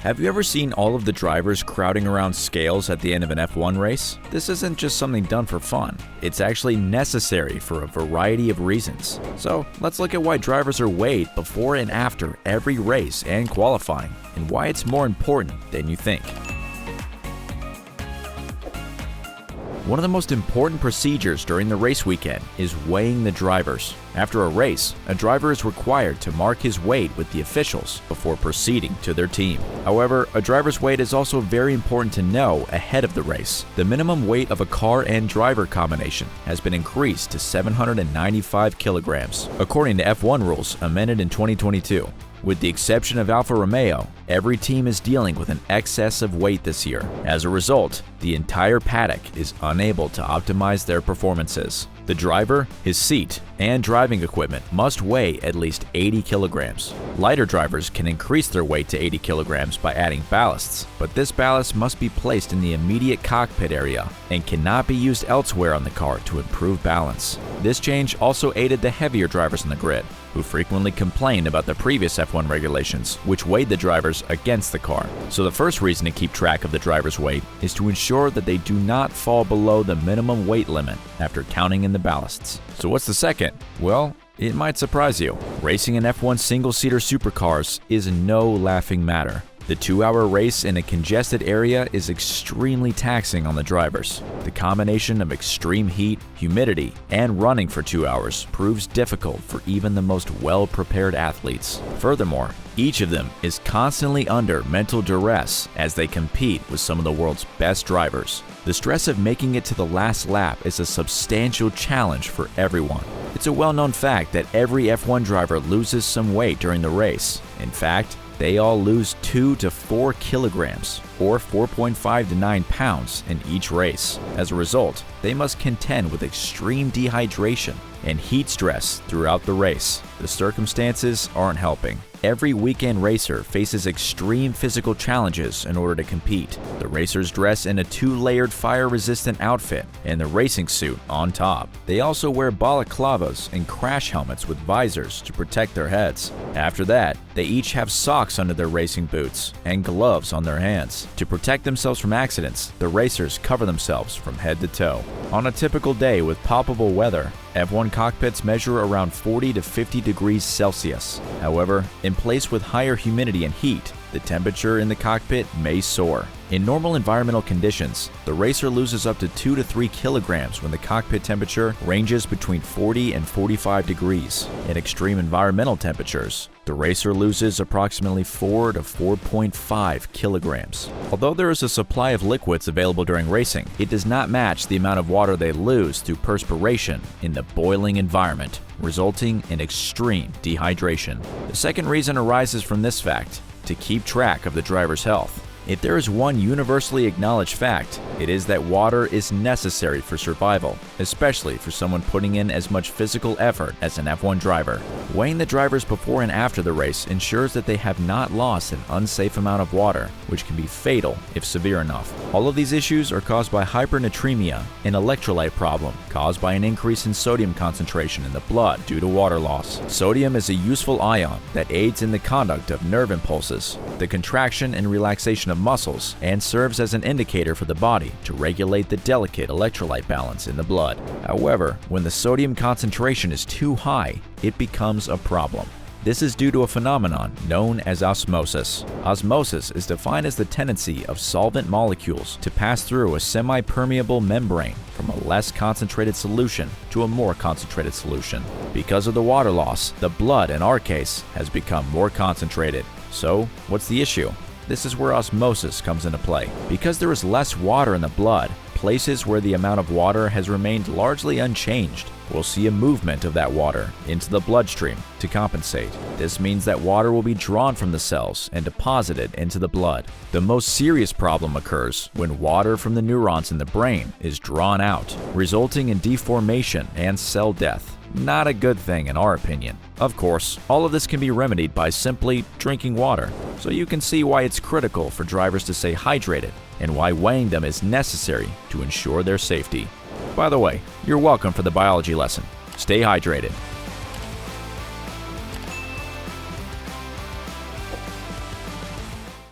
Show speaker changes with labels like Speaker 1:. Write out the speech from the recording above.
Speaker 1: Have you ever seen all of the drivers crowding around scales at the end of an F1 race? This isn't just something done for fun. It's actually necessary for a variety of reasons. So let's look at why drivers are weighed before and after every race and qualifying, and why it's more important than you think. One of the most important procedures during the race weekend is weighing the drivers. After a race, a driver is required to mark his weight with the officials before proceeding to their team. However, a driver's weight is also very important to know ahead of the race. The minimum weight of a car and driver combination has been increased to 795 kilograms, according to F1 rules amended in 2022. With the exception of Alfa Romeo, every team is dealing with an excess of weight this year. As a result, the entire paddock is unable to optimize their performances. The driver, his seat, and driving equipment must weigh at least 80 kilograms. Lighter drivers can increase their weight to 80 kilograms by adding ballasts, but this ballast must be placed in the immediate cockpit area and cannot be used elsewhere on the car to improve balance. This change also aided the heavier drivers on the grid, who frequently complained about the previous F1 regulations, which weighed the drivers against the car. So the first reason to keep track of the driver's weight is to ensure that they do not fall below the minimum weight limit after counting in the ballasts. So what's the second? Well, it might surprise you. Racing in F1 single-seater supercars is no laughing matter. The 2-hour race in a congested area is extremely taxing on the drivers. The combination of extreme heat, humidity, and running for 2 hours proves difficult for even the most well-prepared athletes. Furthermore, each of them is constantly under mental duress as they compete with some of the world's best drivers. The stress of making it to the last lap is a substantial challenge for everyone. It's a well-known fact that every F1 driver loses some weight during the race. In fact, they all lose 2 to 4 kilograms, or 4.5 to 9 pounds in each race. As a result, they must contend with extreme dehydration and heat stress throughout the race. The circumstances aren't helping. Every weekend racer faces extreme physical challenges in order to compete. The racers dress in a 2-layered fire-resistant outfit and the racing suit on top. They also wear balaclavas and crash helmets with visors to protect their heads. After that, they each have socks under their racing boots and gloves on their hands. To protect themselves from accidents, the racers cover themselves from head to toe. On a typical day with palpable weather, F1 cockpits measure around 40 to 50 degrees Celsius. However, in place with higher humidity and heat, the temperature in the cockpit may soar. In normal environmental conditions, the racer loses up to 2 to 3 kilograms when the cockpit temperature ranges between 40 and 45 degrees. In extreme environmental temperatures, the racer loses approximately 4 to 4.5 kilograms. Although there is a supply of liquids available during racing, it does not match the amount of water they lose through perspiration in the boiling environment, resulting in extreme dehydration. The second reason arises from this fact: to keep track of the driver's health. If there is one universally acknowledged fact, it is that water is necessary for survival, especially for someone putting in as much physical effort as an F1 driver. Weighing the drivers before and after the race ensures that they have not lost an unsafe amount of water, which can be fatal if severe enough. All of these issues are caused by hypernatremia, an electrolyte problem caused by an increase in sodium concentration in the blood due to water loss. Sodium is a useful ion that aids in the conduct of nerve impulses, the contraction and relaxation of muscles, and serves as an indicator for the body to regulate the delicate electrolyte balance in the blood. However, when the sodium concentration is too high, it becomes a problem. This is due to a phenomenon known as osmosis. Osmosis is defined as the tendency of solvent molecules to pass through a semi-permeable membrane from a less concentrated solution to a more concentrated solution. Because of the water loss, the blood, in our case, has become more concentrated. So, what's the issue? This is where osmosis comes into play. Because there is less water in the blood, places where the amount of water has remained largely unchanged will see a movement of that water into the bloodstream to compensate. This means that water will be drawn from the cells and deposited into the blood. The most serious problem occurs when water from the neurons in the brain is drawn out, resulting in deformation and cell death. Not a good thing in our opinion. Of course, all of this can be remedied by simply drinking water, so you can see why it's critical for drivers to stay hydrated and why weighing them is necessary to ensure their safety. By the way, you're welcome for the biology lesson. Stay hydrated.